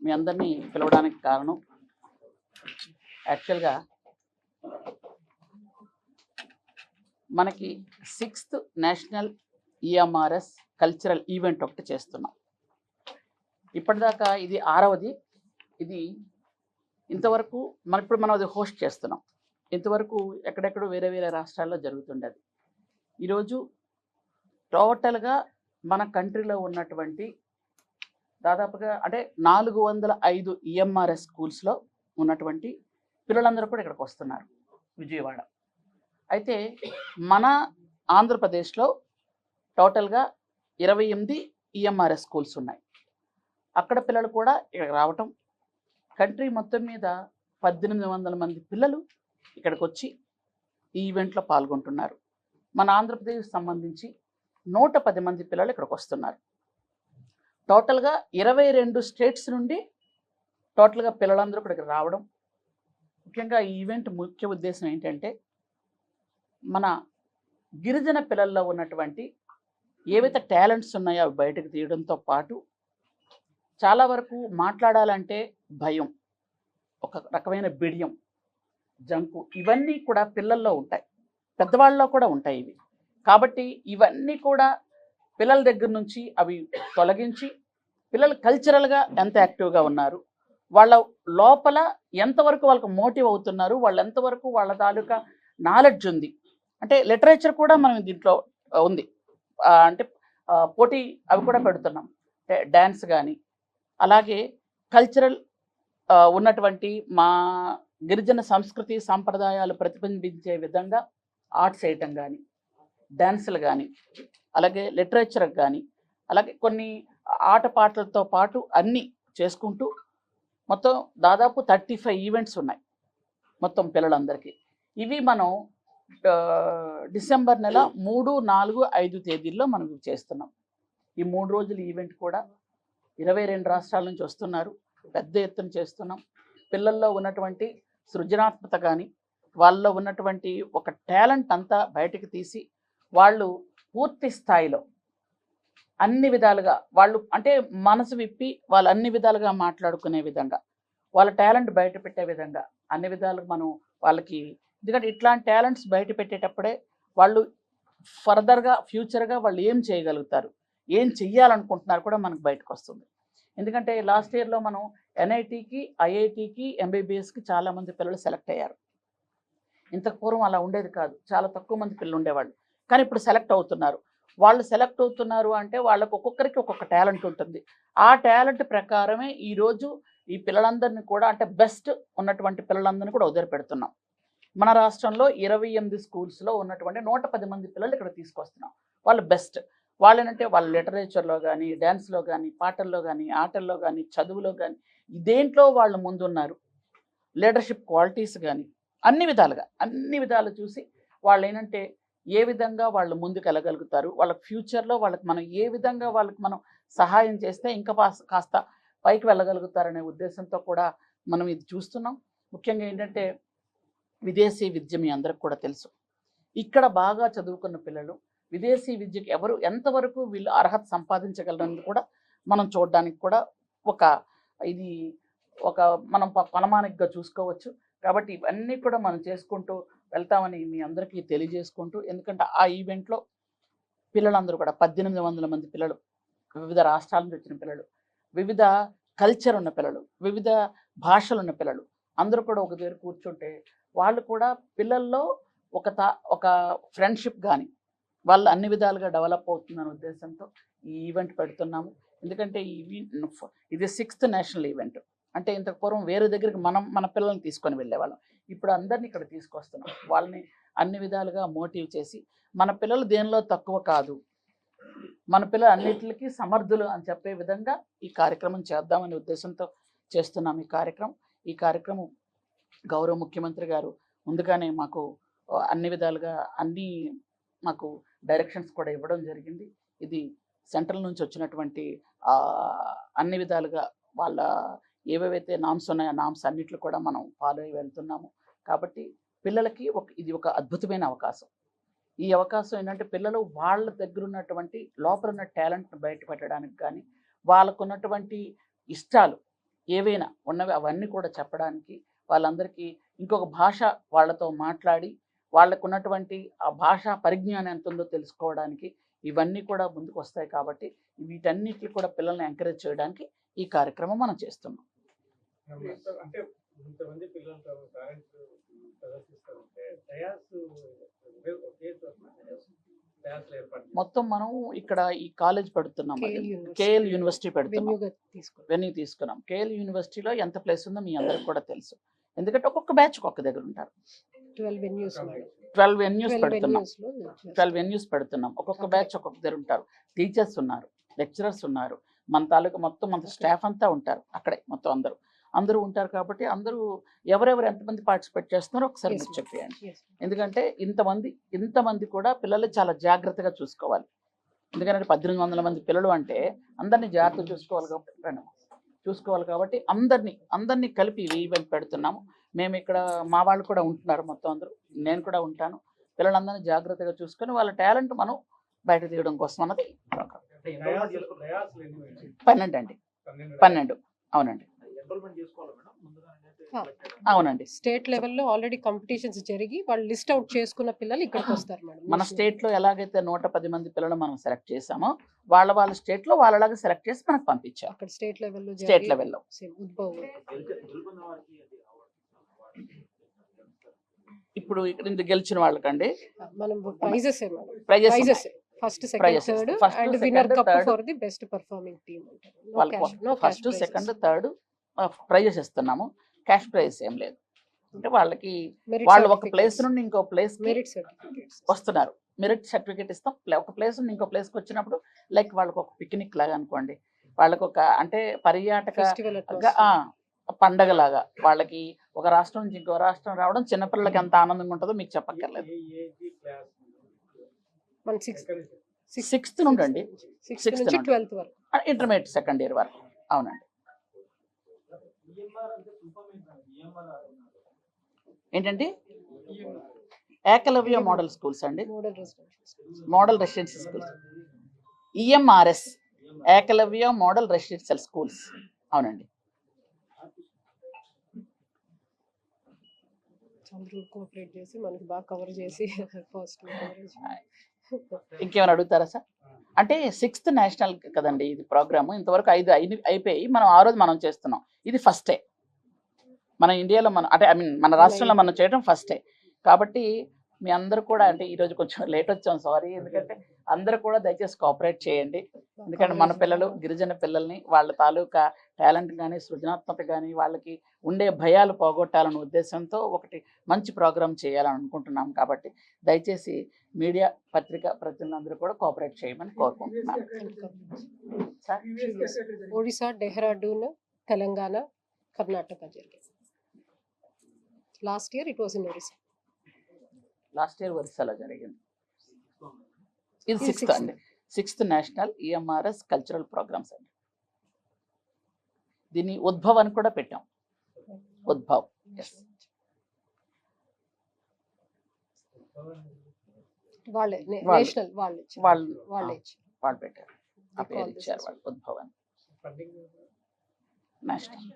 మీ అందరినీ పిలవడానికి కారణం యాక్చువల్గా మనకి 6th national EMRS cultural event ఒకటి చేస్తున్నాం. ఇప్పటిదాకా ఇది 6వది. ఇది ఇంతవరకు మనం అది హోస్ట్ చేస్తున్నాం. ఇంతవరకు ఎక్కడెక్కడో వేరే వేరే రాష్ట్రాల్లో జరుగుతుండేది. ఈరోజు టోటల్గా మన కంట్రీలో ఉన్నటువంటి దాదాపుగా అంటే 405 ఈఎంఆర్ఎస్ స్కూల్స్లో ఉన్నటువంటి పిల్లలందరూ కూడా ఇక్కడికి వస్తున్నారు, విజయవాడ. అయితే మన ఆంధ్రప్రదేశ్లో టోటల్గా 28 ఈఎంఆర్ఎస్ స్కూల్స్ ఉన్నాయి. అక్కడ పిల్లలు కూడా ఇక్కడికి రావటం, కంట్రీ మొత్తం మీద 1800 మంది పిల్లలు ఇక్కడికి వచ్చి ఈ ఈవెంట్లో పాల్గొంటున్నారు. మన ఆంధ్రప్రదేశ్కి సంబంధించి 110 మంది పిల్లలు ఇక్కడికి వస్తున్నారు. టోటల్గా 22 స్టేట్స్ నుండి టోటల్గా పిల్లలందరూ ఇక్కడికి రావడం. ముఖ్యంగా ఈ ఈవెంట్ ముఖ్య ఉద్దేశం ఏంటంటే మన గిరిజన పిల్లల్లో ఉన్నటువంటి ఏవైతే టాలెంట్స్ ఉన్నాయో అవి బయటకు తీయడంతో పాటు చాలా వరకు మాట్లాడాలంటే భయం, ఒక రకమైన బిడియం, జంకు, ఇవన్నీ కూడా పిల్లల్లో ఉంటాయి, పెద్దవాళ్ళలో కూడా ఉంటాయి ఇవి. కాబట్టి ఇవన్నీ కూడా పిల్లల దగ్గర నుంచి అవి తొలగించి పిల్లలు కల్చరల్గా ఎంత యాక్టివ్గా ఉన్నారు, వాళ్ళ లోపల ఎంతవరకు వాళ్ళకు మోటివ్ అవుతున్నారు, వాళ్ళు ఎంతవరకు వాళ్ళ తాలూకా నాలెడ్జ్ ఉంది. అంటే లిటరేచర్ కూడా మనం దీంట్లో ఉంది, అంటే పోటీ అవి కూడా పెడుతున్నాం. అంటే డ్యాన్స్ కానీ, అలాగే కల్చరల్ ఉన్నటువంటి మా గిరిజన సంస్కృతి సాంప్రదాయాలు ప్రతిబింబించే విధంగా ఆర్ట్స్ వేయటం కానీ, డ్యాన్సులు కానీ, అలాగే లిటరేచర్ కానీ, అలాగే కొన్ని ఆటపాటలతో పాటు అన్నీ చేసుకుంటూ మొత్తం దాదాపు 35 ఈవెంట్స్ ఉన్నాయి మొత్తం పిల్లలందరికీ. ఇవి మనం డిసెంబర్ నెల 3, 4, 5 తేదీల్లో మనం చేస్తున్నాం. ఈ 3 రోజుల ఈవెంట్ కూడా 22 రాష్ట్రాల నుంచి వస్తున్నారు, పెద్ద ఎత్తున చేస్తున్నాం. పిల్లల్లో ఉన్నటువంటి సృజనాత్మకత కానీ, వాళ్ళలో ఉన్నటువంటి ఒక టాలెంట్ అంతా బయటకు తీసి వాళ్ళు పూర్తి స్థాయిలో అన్ని విధాలుగా వాళ్ళు అంటే మనసు విప్పి వాళ్ళు అన్ని విధాలుగా మాట్లాడుకునే విధంగా, వాళ్ళ టాలెంట్ బయట పెట్టే విధంగా అన్ని విధాలుగా మనం వాళ్ళకి, ఎందుకంటే ఇట్లాంటి టాలెంట్స్ బయట పెట్టేటప్పుడే వాళ్ళు ఫర్దర్గా ఫ్యూచర్గా వాళ్ళు ఏం చేయగలుగుతారు, ఏం చెయ్యాలనుకుంటున్నారు కూడా మనకు బయటకు వస్తుంది. ఎందుకంటే లాస్ట్ ఇయర్లో మనం ఎన్ఐటీకి, ఐఐటీకి, ఎంబీబీఎస్కి చాలామంది పిల్లలు సెలెక్ట్ అయ్యారు. ఇంతకు పూర్వం అలా ఉండేది కాదు, చాలా తక్కువ మంది పిల్లలు ఉండేవాళ్ళు. కానీ ఇప్పుడు సెలెక్ట్ అవుతున్నారు. వాళ్ళు సెలెక్ట్ అవుతున్నారు అంటే వాళ్ళకు ఒక్కొక్కరికి ఒక్కొక్క టాలెంట్ ఉంటుంది. ఆ టాలెంట్ ప్రకారమే ఈరోజు ఈ పిల్లలందరినీ కూడా, అంటే బెస్ట్ ఉన్నటువంటి పిల్లలందరినీ కూడా వదిలిపెడుతున్నాం. మన రాష్ట్రంలో 28 స్కూల్స్లో ఉన్నటువంటి 110 మంది పిల్లలు ఇక్కడ తీసుకొస్తున్నాం. వాళ్ళు బెస్ట్. వాళ్ళనంటే వాళ్ళ లిటరేచర్లో కానీ, డ్యాన్స్లో కానీ, పాటల్లో కానీ, ఆటల్లో కానీ, చదువులో కానీ, దేంట్లో వాళ్ళు ముందున్నారు, లీడర్షిప్ క్వాలిటీస్ కానీ అన్ని విధాలు చూసి వాళ్ళు ఏంటంటే ఏ విధంగా వాళ్ళు ముందుకు వెళ్ళగలుగుతారు, వాళ్ళ ఫ్యూచర్లో వాళ్ళకి మనం ఏ విధంగా వాళ్ళకి మనం సహాయం చేస్తే ఇంకా కాస్త పైకి వెళ్ళగలుగుతారనే ఉద్దేశంతో కూడా మనం ఇది చూస్తున్నాం. ముఖ్యంగా ఏంటంటే విదేశీ విద్య మీ అందరికి కూడా తెలుసు. ఇక్కడ బాగా చదువుకున్న పిల్లలు విదేశీ విద్యకి ఎవరు ఎంతవరకు వీళ్ళు అర్హత సంపాదించగలరని కూడా మనం చూడడానికి కూడా ఇది ఒక మనం పనమానికగా చూసుకోవచ్చు. కాబట్టి ఇవన్నీ కూడా మనం చేసుకుంటూ వెళ్తామని మీ అందరికీ తెలియజేసుకుంటూ, ఎందుకంటే ఆ ఈవెంట్లో పిల్లలందరూ కూడా 1800 మంది పిల్లలు, వివిధ రాష్ట్రాల నుంచి వచ్చిన పిల్లలు, వివిధ కల్చర్ ఉన్న పిల్లలు, వివిధ భాషలు ఉన్న పిల్లలు అందరూ కూడా ఒక దగ్గర కూర్చుంటే వాళ్ళు కూడా పిల్లల్లో ఒక ఫ్రెండ్షిప్ కానీ వాళ్ళు అన్ని విధాలుగా డెవలప్ అవుతుందనే ఉద్దేశంతో ఈ ఈవెంట్ పెడుతున్నాము. ఎందుకంటే ఇది 6th నేషనల్ ఈవెంట్. అంటే ఇంతకు పూర్వం వేరే దగ్గరికి మన పిల్లల్ని తీసుకొని వెళ్ళేవాళ్ళం, ఇప్పుడు అందరినీ ఇక్కడ తీసుకొస్తున్నాం. వాళ్ళని అన్ని విధాలుగా మోటివ్ చేసి మన పిల్లలు దేనిలో తక్కువ కాదు, మన పిల్లలు అన్నిటికీ సమర్థులు అని చెప్పే విధంగా ఈ కార్యక్రమం చేద్దామనే ఉద్దేశంతో చేస్తున్నాం. ఈ కార్యక్రమం గౌరవ ముఖ్యమంత్రి గారు ముందుగానే మాకు అన్ని విధాలుగా మాకు డైరెక్షన్స్ కూడా ఇవ్వడం జరిగింది. ఇది సెంట్రల్ నుంచి వచ్చినటువంటి అన్ని విధాలుగా వాళ్ళ ఏవేవైతే నామ్స్ ఉన్నాయో ఆ నామ్స్ అన్నిట్లు కూడా మనం ఫాలో అయ్యి వెళ్తున్నాము. కాబట్టి పిల్లలకి ఇది ఒక అద్భుతమైన అవకాశం. ఈ అవకాశం ఏంటంటే పిల్లలు వాళ్ళ దగ్గర ఉన్నటువంటి లోపల ఉన్న టాలెంట్ని బయట పెట్టడానికి కానీ వాళ్ళకు ఉన్నటువంటి ఇష్టాలు ఏవైనా ఉన్నవి అవన్నీ కూడా చెప్పడానికి వాళ్ళందరికీ ఇంకొక భాష వాళ్ళతో మాట్లాడి వాళ్ళకు ఉన్నటువంటి ఆ భాషా పరిజ్ఞానం ఎంత ఉందో తెలుసుకోవడానికి ఇవన్నీ కూడా ముందుకు వస్తాయి. కాబట్టి వీటన్నిటిని కూడా పిల్లల్ని ఎంకరేజ్ చేయడానికి ఈ కార్యక్రమం మనం చేస్తున్నాం. అంటే ఇంతమంది పిల్లలు పేరెంట్స్ ప్రదర్శిస్తారంటే మొత్తం మనం ఇక్కడ ఈ కాలేజ్ పెడుతున్నాం, కేఎల్ యూనివర్సిటీ పెడుతున్నాం, వెన్యూ తీసుకున్నాం. కేఎల్ యూనివర్సిటీలో ఎంత ప్లేస్ ఉందో మీ అందరికి కూడా తెలుసు, ఎందుకంటే ఒక్కొక్క బ్యాచ్ ఒక్కొక్క దగ్గర ఉంటారు. 12 వెన్యూస్ పెడుతున్నాం. 12 వెన్యూస్ పెడుతున్నాం. ఒక్కొక్క బ్యాచ్ ఒక్కొక్క దగ్గర ఉంటారు. టీచర్స్ ఉన్నారు, లెక్చరర్స్ ఉన్నారు, మన తాలూకా మొత్తం మన స్టాఫ్ అంతా ఉంటారు అక్కడే. మొత్తం అందరూ ఉంటారు. కాబట్టి అందరూ ఎవరెవరు ఎంతమంది పార్టిసిపేట్ చేస్తున్నారో ఒకసారి మీరు చెప్పేయండి. ఎందుకంటే ఇంతమంది కూడా పిల్లలు చాలా జాగ్రత్తగా చూసుకోవాలి. ఎందుకంటే 1800 మంది పిల్లలు అంటే అందరినీ జాగ్రత్తగా చూసుకోవాలి కాబట్టి అందరినీ కలిపి ఈవెంట్ పెడుతున్నాము. మేము ఇక్కడ మా వాళ్ళు కూడా ఉంటున్నారు, మొత్తం అందరూ, నేను కూడా ఉంటాను. పిల్లలందరినీ జాగ్రత్తగా చూసుకొని వాళ్ళ టాలెంట్ మనం బయట తీయడం కోసం అన్నది 12 అండి. 12 అవునండి. అవునండి. స్టేట్ లెవెల్లో ఆల్రెడీ కాంపిటీషన్స్ జరిగి వాళ్ళు లిస్ట్ అవుట్ చేసుకున్న పిల్లలు ఇక్కడికి వస్తారు మేడం. మన స్టేట్ లో ఎలాగైతే 110 మంది పిల్లలు మనం సెలెక్ట్ చేసామో వాళ్ళ స్టేట్ లో వాళ్ళలాగా సెలెక్ట్ చేసి మనకు పంపించారు. అక్కడ స్టేట్ లెవెల్లో ఇప్పుడు ఇక్కడ గెలిచిన వాళ్ళకండి మనం prices first second third and winner cup for the best performing team. First second third prices ఇస్తున్నాము. క్యాష్ ప్రైజ్ ఏం లేదు. అంటే వాళ్ళకి వాళ్ళు ఒక ప్లేస్ నుండి ఇంకో ప్లేస్ వస్తున్నారు, మెరిట్ సర్టిఫికేట్ ఇస్తాం. ఒక ప్లేస్ నుండి ఇంకో ప్లేస్కి వచ్చినప్పుడు లైక్ వాళ్ళకి ఒక పిక్నిక్ లాగా అనుకోండి, వాళ్ళకి ఒక అంటే పర్యాటక పండగలాగా వాళ్ళకి ఒక రాష్ట్రం నుంచి ఇంకో రాష్ట్రం రావడం చిన్నపిల్లలకి ఎంత ఆనందంగా ఉంటుందో మీకు చెప్పక్కర్లేదు. 6th నుండి అండి, 6th నుండి 12th వరకు, ఇంటర్మీడియట్ సెకండ్ ఇయర్ వరకు. అవునండి. ఏంటండి? ఏకలవ్య మోడల్ స్కూల్స్ అండి, model residential schools. EMRS Eklavya model residential schools. అవునండి. కోఆపరేట్ చేసి మనకి బాగా కవర్ చేసి ఫస్ట్ ఇంకేమైనా అడుగుతారా సార్? అంటే 6th నేషనల్ కదండి ఇది ప్రోగ్రాము. ఇంతవరకు 5 అయిపోయి మనం ఆ రోజు మనం చేస్తున్నాం. ఇది ఫస్టే మన ఇండియాలో, అంటే మన రాష్ట్రంలో మనం చేయడం ఫస్టే. కాబట్టి మీ అందరూ కూడా, అంటే ఈరోజు కొంచెం లేట్ వచ్చాం, సారీ. ఎందుకంటే అందరూ కూడా దయచేసి కోఆపరేట్ చేయండి. ఎందుకంటే మన పిల్లలు, గిరిజన పిల్లల్ని వాళ్ళ తాలూకా టాలెంట్ కానీ సృజనాత్మకత కానీ వాళ్ళకి ఉండే భయాలు పోగొట్టాలనే ఉద్దేశంతో ఒకటి మంచి ప్రోగ్రామ్ చేయాలని అనుకుంటున్నాం. కాబట్టి దయచేసి మీడియా పత్రికా ప్రతినిధులందరూ కూడా కోఆపరేట్ చేయమని కోరుకుంటున్నాను. ఒడిశా, డెహ్రాడూన్, తెలంగాణ, కర్ణాటక జరిగింది. Last year it was in Odisha. Last year ఒరిస్సాలో జరిగింది. ఇది 6th అండి, 6th national EMRS cultural programmes అండి. దీన్ని ఉద్భవ్ అని కూడా పెట్టాం. ఉద్భవ్ వాళ్ళు పెట్టారు, ఆ పేరు ఇచ్చారు వాళ్ళు, ఉద్భవ్ అని. నేషనల్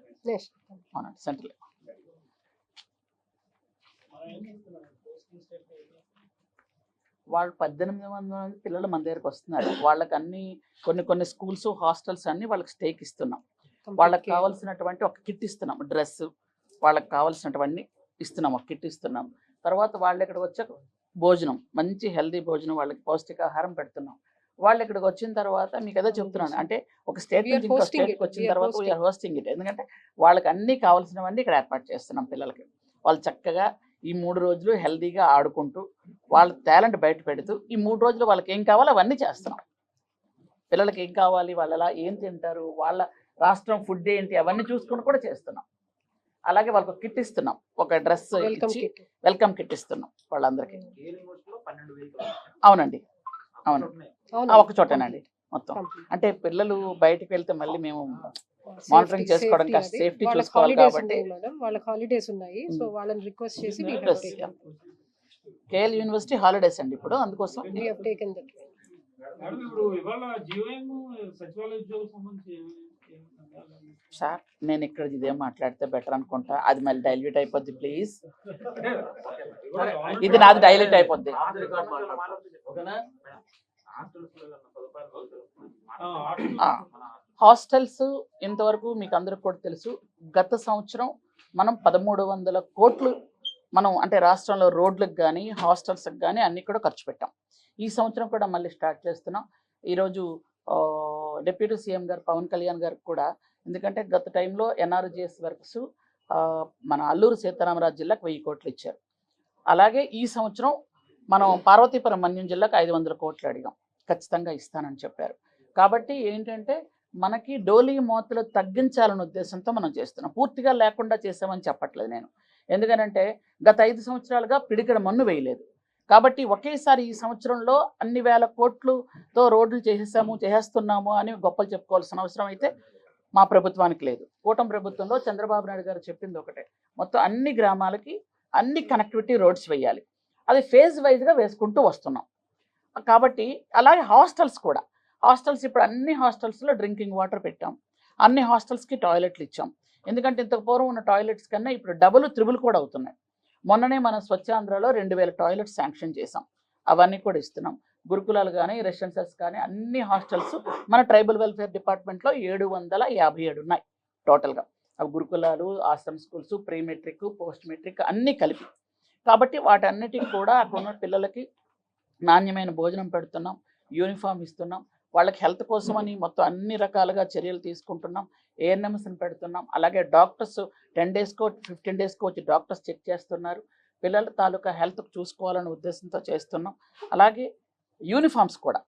అవునండి, సెంట్రల్. వాళ్ళు 1800 మంది పిల్లలు మన దగ్గరకు వస్తున్నారు. వాళ్ళకి అన్ని కొన్ని స్కూల్స్, హాస్టల్స్ అన్ని వాళ్ళకి స్టేకి ఇస్తున్నాం. వాళ్ళకి కావాల్సినటువంటి ఒక కిట్ ఇస్తున్నాం, డ్రెస్, వాళ్ళకి కావాల్సినటువంటి ఇస్తున్నాం, ఒక కిట్ ఇస్తున్నాం. తర్వాత వాళ్ళు ఇక్కడికి వచ్చాక భోజనం, మంచి హెల్దీ భోజనం, వాళ్ళకి పౌష్టికాహారం పెడుతున్నాం. వాళ్ళు ఇక్కడికి వచ్చిన తర్వాత మీకు ఏదో చెప్తున్నాను, అంటే ఒక స్టేట్ నుంచి ఇంకో స్టేట్కి వచ్చిన తర్వాత వీఆర్ హోస్టింగ్ ఇట్. ఎందుకంటే వాళ్ళకి అన్ని కావాల్సినవన్నీ ఇక్కడ ఏర్పాటు చేస్తున్నాం పిల్లలకి. వాళ్ళు చక్కగా ఈ 3 రోజులు హెల్దీగా ఆడుకుంటూ వాళ్ళ టాలెంట్ బయట పెడుతూ ఈ 3 రోజులు వాళ్ళకి ఏం కావాలో అవన్నీ చేస్తున్నాం. పిల్లలకి ఏం కావాలి, వాళ్ళు ఎలా ఏం తింటారు, వాళ్ళ రాష్ట్రం ఫుడ్ ఏంటి, అవన్నీ చూసుకుని కూడా చేస్తున్నాం. అలాగే వాళ్ళకి కిట్ ఇస్తున్నాం, ఒక డ్రెస్ వెల్కమ్ కిట్ ఇస్తున్నాం వాళ్ళందరికీ. అవునండి, అవును, ఒక చోటేనండి మొత్తం. అంటే పిల్లలు బయటకు వెళ్తే మళ్ళీ మేము మానిటరింగ్ చేసుకోవడం కాస్త సేఫ్టీ చూసుకోవాలి కాబట్టి వాళ్ళకి హాలిడేస్ ఉన్నాయి. సో వాళ్ళని రిక్వెస్ట్ చేసి కేఎల్ యూనివర్సిటీ హాలిడేస్ అండి ఇప్పుడు, అందుకోసం We have taken that. Madam ఇప్పుడు ఇవాళ జీవోఎం సచివాలయ ఉద్యోగులకు సంబంధించి సార్ నేను ఇక్కడ ఇదేం మాట్లాడితే బెటర్ అనుకుంటా, అది మళ్ళీ డైల్యూట్ అయిపోద్ది ప్లీజ్. ఇది నాది డైల్యూట్ అయిపోద్ది. హాస్టల్స్ ఇంతవరకు మీకు అందరికి కూడా తెలుసు, గత సంవత్సరం మనం 1300 కోట్లు మనం అంటే రాష్ట్రంలో రోడ్లకు కానీ హాస్టల్స్కి కానీ అన్ని కూడా ఖర్చు పెట్టాం. ఈ సంవత్సరం కూడా మళ్ళీ స్టార్ట్ చేస్తున్నాం. ఈరోజు డిప్యూటీ సీఎం గారు పవన్ కళ్యాణ్ గారికి కూడా, ఎందుకంటే గత టైంలో ఎన్ఆర్జిఎస్ వర్క్స్ మన అల్లూరు సీతారామరాజు జిల్లాకు 1000 కోట్లు ఇచ్చారు. అలాగే ఈ సంవత్సరం మనం పార్వతీపురం మన్యం జిల్లాకు 500 కోట్లు అడిగాం, ఖచ్చితంగా ఇస్తానని చెప్పారు. కాబట్టి ఏంటంటే మనకి డోలీ మోతలు తగ్గించాలనే ఉద్దేశంతో మనం చేస్తున్నాం, పూర్తిగా లేకుండా చేసామని చెప్పట్లేదు నేను. ఎందుకనంటే గత 5 సంవత్సరాలుగా పిడికడ మన్ను వేయలేదు. కాబట్టి ఒకేసారి ఈ సంవత్సరంలో అన్ని వేల కోట్లతో రోడ్లు చేసేస్తున్నాము అని గొప్పలు చెప్పుకోవాల్సిన అవసరం అయితే మా ప్రభుత్వానికి లేదు. కూటమి ప్రభుత్వంలో చంద్రబాబు నాయుడు గారు చెప్పింది ఒకటే, మొత్తం అన్ని గ్రామాలకి అన్ని కనెక్టివిటీ రోడ్స్ వేయాలి. అది ఫేజ్ వైజ్గా వేసుకుంటూ వస్తున్నాం. కాబట్టి అలాగే హాస్టల్స్ కూడా, హాస్టల్స్ ఇప్పుడు అన్ని హాస్టల్స్లో డ్రింకింగ్ వాటర్ పెట్టాం, అన్ని హాస్టల్స్కి టాయిలెట్లు ఇచ్చాం. ఎందుకంటే ఇంతకు పూర్వం ఉన్న టాయిలెట్స్ కన్నా ఇప్పుడు డబుల్ త్రిబుల్ కూడా అవుతున్నాయి. మొన్ననే మనం స్వచ్ఛాంధ్రలో 2000 టాయిలెట్స్ శాంక్షన్ చేసాం, అవన్నీ కూడా ఇస్తున్నాం. గురుకులాలు కానీ రెసిడెన్షియల్స్ కానీ అన్ని హాస్టల్స్ మన ట్రైబల్ వెల్ఫేర్ డిపార్ట్మెంట్లో 757 ఉన్నాయి టోటల్గా. అవి గురుకులాలు, Ashram schools, pre matric, post matric అన్నీ కలిపి. కాబట్టి వాటన్నిటికి కూడా అక్కడ ఉన్న పిల్లలకి నాణ్యమైన భోజనం పెడుతున్నాం, యూనిఫామ్ ఇస్తున్నాం, వాళ్ళకి హెల్త్ కోసం అని మొత్తం అన్ని రకాలుగా చర్యలు తీసుకుంటున్నాం. ఏఎన్ఎంస్ని పెడుతున్నాం. అలాగే డాక్టర్స్ 10 డేస్కో 15 డేస్కో వచ్చి డాక్టర్స్ చెక్ చేస్తున్నారు. పిల్లల తాలూకా హెల్త్ చూసుకోవాలనే ఉద్దేశంతో చేస్తున్నాం. అలాగే యూనిఫామ్స్ కూడా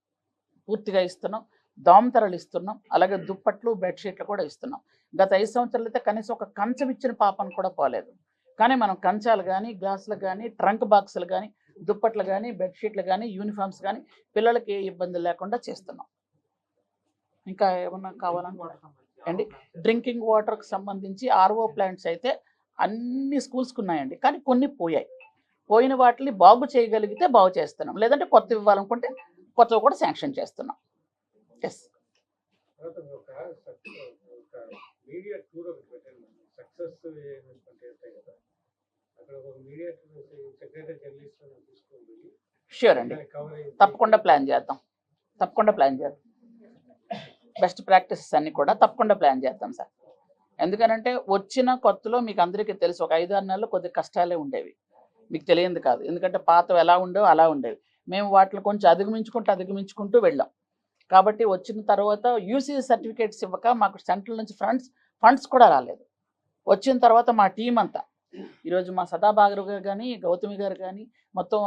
పూర్తిగా ఇస్తున్నాం, దోమతెరలు ఇస్తున్నాం, అలాగే దుప్పట్లు బెడ్షీట్లు కూడా ఇస్తున్నాం. గత 5 సంవత్సరాలు అయితే కనీసం ఒక కంచం ఇచ్చిన పాపను కూడా పోలేదు. కానీ మనం కంచాలు కానీ, గ్లాసులు కానీ, ట్రంక్ బాక్సులు కానీ, దుప్పట్లు కానీ, బెడ్షీట్లు కానీ, యూనిఫామ్స్ కానీ పిల్లలకి ఏ ఇబ్బంది లేకుండా చేస్తున్నాం. ఇంకా ఏమన్నా కావాలండి? డ్రింకింగ్ వాటర్కి సంబంధించి ఆర్ఓ ప్లాంట్స్ అయితే అన్ని స్కూల్స్కి ఉన్నాయండి, కానీ కొన్ని పోయాయి. పోయిన వాటిని బాగు చేయగలిగితే బాగు చేస్తున్నాం, లేదంటే కొత్త ఇవ్వాలనుకుంటే కొత్తవి కూడా శాంక్షన్ చేస్తున్నాం. ఎస్. మీడియా టూర్ ఒకటి పెట్టండి, సక్సెస్ కదా అక్కడ ఒక మీడియా సెక్రటరీ జర్నలిస్ట్ తీసుకొని ష్యూర్ అండి, తప్పకుండా ప్లాన్ చేద్దాం, తప్పకుండా ప్లాన్ చేద్దాం. బెస్ట్ ప్రాక్టీసెస్ అన్ని కూడా తప్పకుండా ప్లాన్ చేద్దాం సార్. ఎందుకనంటే వచ్చిన కొత్తలో మీకు అందరికీ తెలుసు, ఒక 5-6 నెలలు కొద్ది కష్టాలే ఉండేవి, మీకు తెలియంది కాదు. ఎందుకంటే పాత ఎలా ఉండేవో అలా ఉండేవి, మేము వాటిని కొంచెం అధిగమించుకుంటూ వెళ్ళాం. కాబట్టి వచ్చిన తర్వాత యూసీ సర్టిఫికేట్స్ ఇవ్వక మాకు సెంట్రల్ నుంచి ఫండ్స్ కూడా రాలేదు. వచ్చిన తర్వాత మా టీం అంతా, ఈరోజు మా సదాబాగరు గారు కానీ, గౌతమి గారు కానీ, మొత్తం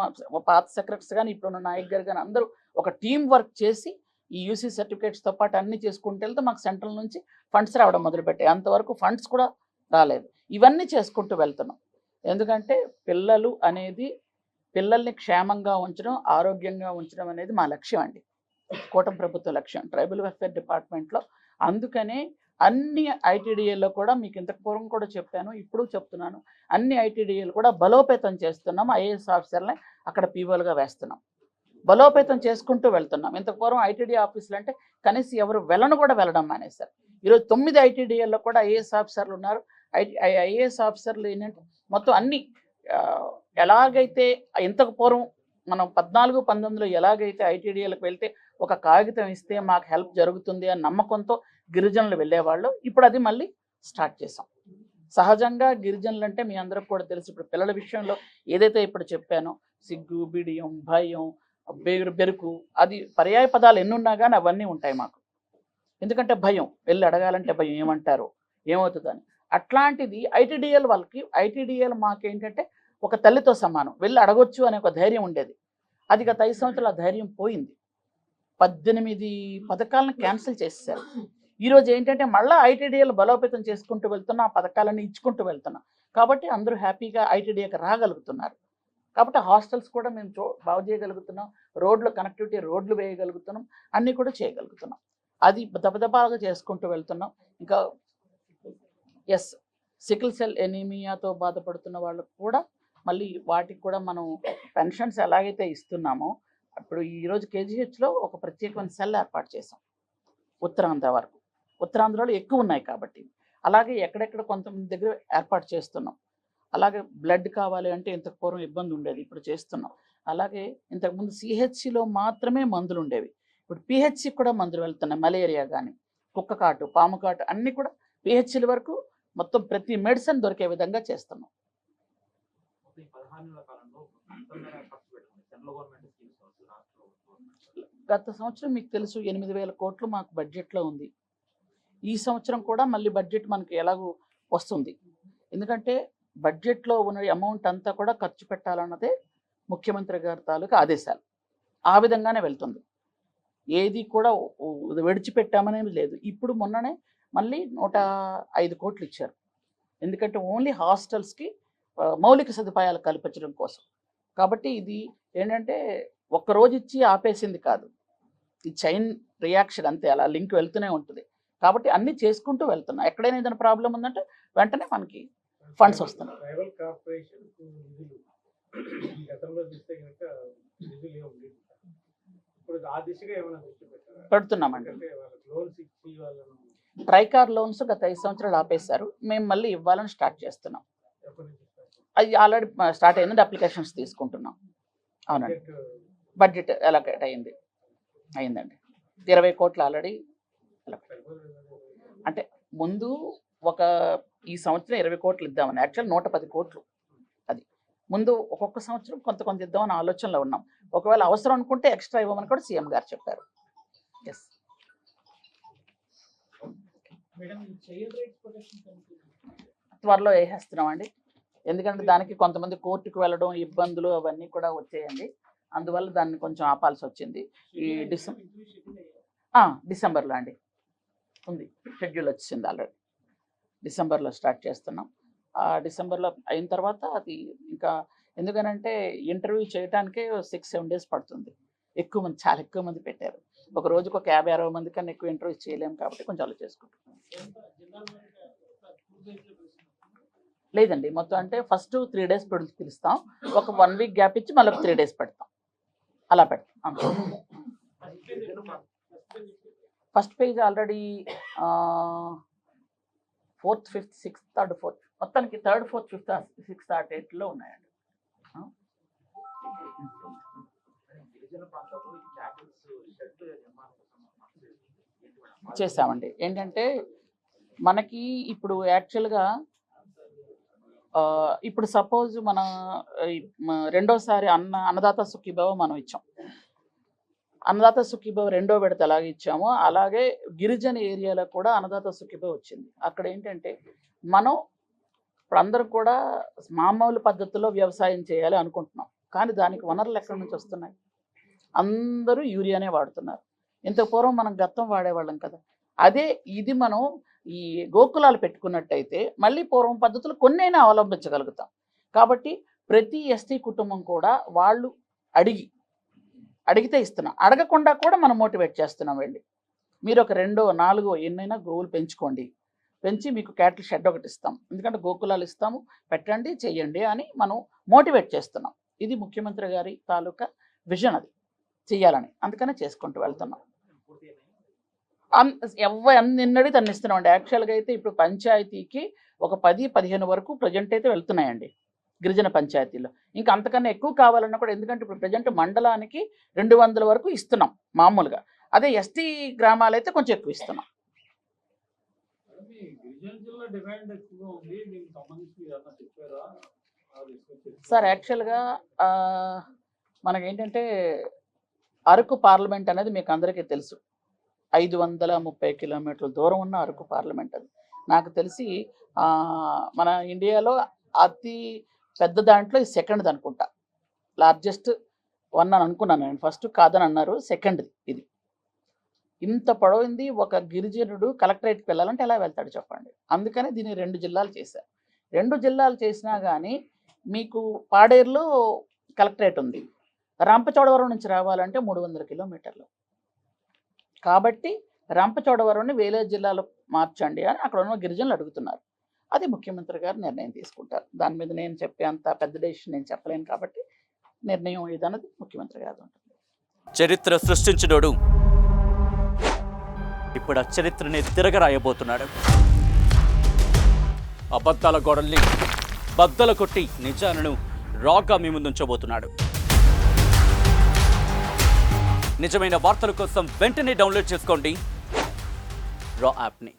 పాత సెక్రటరీస్ కానీ, ఇప్పుడున్న నాయక్ గారు కానీ అందరూ ఒక టీం వర్క్ చేసి ఈ యూసీ సర్టిఫికేట్స్తో పాటు అన్నీ చేసుకుంటూ వెళ్తే మాకు సెంట్రల్ నుంచి ఫండ్స్ రావడం మొదలుపెట్టాయి. అంతవరకు ఫండ్స్ కూడా రాలేదు. ఇవన్నీ చేసుకుంటూ వెళ్తున్నాం. ఎందుకంటే పిల్లలు అనేది, పిల్లల్ని క్షేమంగా ఉంచడం, ఆరోగ్యంగా ఉంచడం అనేది మా లక్ష్యం అండి, కూటమి ప్రభుత్వ లక్ష్యం ట్రైబల్ వెల్ఫేర్ డిపార్ట్మెంట్లో. అందుకనే అన్ని ఐటీడీఏల్లో కూడా మీకు ఇంతకు పూర్వం కూడా చెప్పాను, ఇప్పుడు చెప్తున్నాను, అన్ని ఐటీడీఏలు కూడా బలోపేతం చేస్తున్నాం. ఐఏఎస్ ఆఫీసర్లని అక్కడ పీఓలుగా వేస్తున్నాం, బలోపేతం చేసుకుంటూ వెళ్తున్నాం. ఇంతకు పూర్వం ఐటీడీ ఆఫీసులు అంటే కనీసం ఎవరు వెళ్ళడం మానేశారు. ఈరోజు 9 ఐటీడీఏల్లో కూడా ఐఏఎస్ ఆఫీసర్లు ఉన్నారు. ఐఏఎస్ ఆఫీసర్లు ఏంటంటే మొత్తం అన్ని ఎలాగైతే ఇంతకు పూర్వం మనం 14-19లో ఎలాగైతే ఐటీడీఏలకు వెళ్తే ఒక కాగితం ఇస్తే మాకు హెల్ప్ జరుగుతుంది అని నమ్మకంతో గిరిజనులు వెళ్ళేవాళ్ళు, ఇప్పుడు అది మళ్ళీ స్టార్ట్ చేసాం. సహజంగా గిరిజనులు అంటే మీ అందరికి కూడా తెలుసు, ఇప్పుడు పిల్లల విషయంలో ఏదైతే ఇప్పుడు చెప్పానో, సిగ్గు, బిడియం, భయం, బెరుకు, అది పర్యాయ పదాలు ఎన్నున్నా కానీ అవన్నీ ఉంటాయి మాకు. ఎందుకంటే భయం, వెళ్ళి అడగాలంటే భయం, ఏమంటారో ఏమవుతుందని. అట్లాంటిది ఐటీడీఏలు వాళ్ళకి, ఐటీడీఏలు మాకేంటంటే ఒక తల్లితో సమానం, వెళ్ళి అడగొచ్చు అనే ఒక ధైర్యం ఉండేది. అది గత 5 సంవత్సరాల ధైర్యం పోయింది. 18 పథకాలను క్యాన్సిల్ చేసేసారు. ఈరోజు ఏంటంటే మళ్ళీ ఐటీడీఏలు బలోపేతం చేసుకుంటూ వెళ్తున్నా, ఆ పథకాలన్నీ ఇచ్చుకుంటూ వెళ్తున్నాం. కాబట్టి అందరూ హ్యాపీగా ఐటీడీఏకి రాగలుగుతున్నారు. కాబట్టి హాస్టల్స్ కూడా మేము బాగు చేయగలుగుతున్నాం, రోడ్లు కనెక్టివిటీ రోడ్లు వేయగలుగుతున్నాం, అన్నీ కూడా చేయగలుగుతున్నాం. అది దబదబాగా చేసుకుంటూ వెళ్తున్నాం. ఇంకా సికిల్ సెల్ ఎనీమియాతో బాధపడుతున్న వాళ్ళకు కూడా మళ్ళీ వాటికి కూడా మనం పెన్షన్స్ ఎలాగైతే ఇస్తున్నామో ఇప్పుడు ఈరోజు కేజీహెచ్లో ఒక ప్రత్యేకమైన సెల్ ఏర్పాటు చేసాం ఉత్తరాంధ్ర వరకు. ఉత్తరాంధ్రలో ఎక్కువ ఉన్నాయి కాబట్టి అలాగే ఎక్కడెక్కడ కొంతమంది దగ్గర ఏర్పాటు చేస్తున్నాం. అలాగే బ్లడ్ కావాలి అంటే ఇంతకు పూర్వం ఇబ్బంది ఉండేది, ఇప్పుడు చేస్తున్నాం. అలాగే ఇంతకుముందు సిహెచ్సిలో మాత్రమే మందులు ఉండేవి, ఇప్పుడు పిహెచ్సి కూడా మందులు వెళ్తున్నాయి. మలేరియా కానీ కుక్క కాటు పాము కాటు అన్నీ కూడా పిహెచ్సిల వరకు మొత్తం ప్రతి మెడిసిన్ దొరికే విధంగా చేస్తున్నాం. గత సంవత్సరం మీకు తెలుసు 8,000 కోట్లు మాకు బడ్జెట్లో ఉంది. ఈ సంవత్సరం కూడా మళ్ళీ బడ్జెట్ మనకి ఎలాగూ వస్తుంది, ఎందుకంటే బడ్జెట్లో ఉన్న అమౌంట్ అంతా కూడా ఖర్చు పెట్టాలన్నదే ముఖ్యమంత్రి గారి తాలూకా ఆదేశాలు. ఆ విధంగానే వెళ్తుంది, ఏది కూడా విడిచిపెట్టామనేది లేదు. ఇప్పుడు మొన్ననే మళ్ళీ 105 కోట్లు ఇచ్చారు, ఎందుకంటే ఓన్లీ హాస్టల్స్కి మౌలిక సదుపాయాలు కల్పించడం కోసం. కాబట్టి ఇది ఏంటంటే ఒక్కరోజు ఇచ్చి ఆపేసింది కాదు, ఈ చైన్ రియాక్షన్ అంతే, అలా లింక్ వెళ్తూనే ఉంటుంది. కాబట్టి అన్నీ చేసుకుంటూ వెళ్తున్నాం. ఎక్కడైనా ఏదైనా ప్రాబ్లం ఉందంటే వెంటనే మనకి ఫండ్స్ వస్తున్నాయి. పెడుతున్నామండి. ట్రైకార్ లోన్స్ గత 5 సంవత్సరాలు ఆపేశారు, మేము మళ్ళీ ఇవ్వాలని స్టార్ట్ చేస్తున్నాం. అది ఆల్రెడీ స్టార్ట్ అయిందండి, అప్లికేషన్స్ తీసుకుంటున్నాం. అవునండి, బడ్జెట్ అలొకేట్ అయిందండి 20 కోట్లు ఆల్రెడీ. అంటే ముందు ఒక ఈ సంవత్సరం 20 కోట్లు ఇద్దామని, యాక్చువల్ 110 కోట్లు. అది ముందు ఒక్కొక్క సంవత్సరం కొంత ఇద్దామని ఆలోచనలో ఉన్నాం. ఒకవేళ అవసరం అనుకుంటే ఎక్స్ట్రా ఇవ్వమని కూడా సీఎం గారు చెప్పారు. ఎస్, త్వరలో వేసేస్తున్నాం అండి, ఎందుకంటే దానికి కొంతమంది కోర్టుకు వెళ్ళడం ఇబ్బందులు అవన్నీ కూడా వచ్చాయండి. అందువల్ల దాన్ని కొంచెం ఆపాల్సి వచ్చింది. ఈ డిసెంబర్లో అండి ఉంది, షెడ్యూల్ వచ్చింది ఆల్రెడీ. డిసెంబర్లో స్టార్ట్ చేస్తున్నాం. డిసెంబర్లో అయిన తర్వాత అది ఇంకా ఎందుకనంటే ఇంటర్వ్యూ చేయడానికే 6-7 డేస్ పడుతుంది. ఎక్కువ మంది, చాలా ఎక్కువ మంది పెట్టారు. ఒక రోజుకు ఒక 50-60 మంది కన్నా ఎక్కువ ఇంటర్వ్యూ చేయలేము కాబట్టి కొంచెం అలా చేసుకుంటాం. లేదండి, మొత్తం అంటే ఫస్ట్ 3 డేస్ పిలుస్తాం, ఒక 1 వీక్ గ్యాప్ ఇచ్చి మళ్ళీ 3 డేస్ పెడతాం, అలా పెడతాం. First page already 4th, 5th, 6th, 3rd, 4th మొత్తానికి 3rd, 4th, 5th, 6th, 8లో ఉన్నాయండి. చేసామండి. ఏంటంటే మనకి ఇప్పుడు యాక్చువల్గా ఇప్పుడు సపోజ్ మన రెండోసారి అన్నదాత సుఖీభవ మనం ఇచ్చాం. అన్నదాత సుఖీభవ రెండో విడత ఎలాగే ఇచ్చామో అలాగే గిరిజన ఏరియాలో కూడా అన్నదాత సుఖీభవ వచ్చింది. అక్కడ ఏంటంటే మనం ఇప్పుడు అందరూ కూడా మామూలు పద్ధతుల్లో వ్యవసాయం చేయాలి అనుకుంటున్నాం, కానీ దానికి వనరులు ఎక్కడి నుంచి వస్తున్నాయి? అందరూ యూరియానే వాడుతున్నారు. ఇంత పూర్వం మనం గత్తం వాడేవాళ్ళం కదా, అదే ఇది మనం ఈ గోకులాలు పెట్టుకున్నట్టయితే మళ్ళీ పూర్వం పద్ధతులు కొన్నైనా అవలంబించగలుగుతాం. కాబట్టి ప్రతి ఎస్టీ కుటుంబం కూడా వాళ్ళు అడిగితే ఇస్తున్నాం, అడగకుండా కూడా మనం మోటివేట్ చేస్తున్నాం. వెళ్ళి మీరు ఒక 2, 4 ఎన్నైనా గోవులు పెంచుకోండి, పెంచి మీకు క్యాటిల్ షెడ్ ఒకటి ఇస్తాం, ఎందుకంటే గోకులాలు ఇస్తాము, పెట్టండి చెయ్యండి అని మనం మోటివేట్ చేస్తున్నాం. ఇది ముఖ్యమంత్రి గారి తాలూకా విజన్, అది చెయ్యాలని, అందుకనే చేసుకుంటూ వెళ్తున్నాం. నిన్నడి తను ఇస్తున్నామండి. యాక్చువల్గా అయితే ఇప్పుడు పంచాయతీకి ఒక 10-15 వరకు ప్రజెంట్ అయితే వెళ్తున్నాయండి గిరిజన పంచాయతీలో. ఇంకా అంతకన్నా ఎక్కువ కావాలన్నా కూడా, ఎందుకంటే ఇప్పుడు ప్రజెంట్ మండలానికి 200 వరకు ఇస్తున్నాం మామూలుగా, అదే ఎస్టీ గ్రామాలైతే కొంచెం ఎక్కువ ఇస్తున్నాం. సార్ యాక్చువల్గా మనకేంటంటే అరకు పార్లమెంట్ అనేది మీకు అందరికీ తెలుసు, 530 కిలోమీటర్ల దూరం ఉన్న అరకు పార్లమెంట్. అది నాకు తెలిసి మన ఇండియాలో అతి పెద్ద దాంట్లో ఇది 2nd అనుకుంటా, లార్జెస్ట్ 1 అని అనుకున్నాను నేను, ఫస్ట్ కాదని అన్నారు, 2nd ఇది. ఇంత పొడవుంది. ఒక గిరిజనుడు కలెక్టరేట్కి వెళ్ళాలంటే ఎలా వెళ్తాడు చెప్పండి? అందుకని దీన్ని 2 జిల్లాలు చేశారు. 2 జిల్లాలు చేసినా కానీ మీకు పాడేరులో కలెక్టరేట్ ఉంది, రంపచోడవరం నుంచి రావాలంటే 300 కిలోమీటర్లు. కాబట్టి రంపచోడవరంని వేరే జిల్లాలో మార్చండి అని అక్కడ ఉన్న గిరిజనులు అడుగుతున్నారు. అది ముఖ్యమంత్రి గారు నిర్ణయం తీసుకుంటారు. దాని మీద నేను చెప్పే అంత పెద్ద డెసిషన్ నేను చెప్పలేను కాబట్టి నిర్ణయం ఇదన్నది ముఖ్యమంత్రి గారు ఉంటుంది. చరిత్ర సృష్టించినోడు ఇప్పుడు ఆ చరిత్రని తిరగరాయబోతున్నాడు. అబద్ధాల గోడల్ని బద్దలు కొట్టి నిజాలను రాగా మీ ముందుంచబోతున్నాడు. నిజమైన వార్తల కోసం వెంటనే డౌన్లోడ్ చేసుకోండి రా యాప్ని.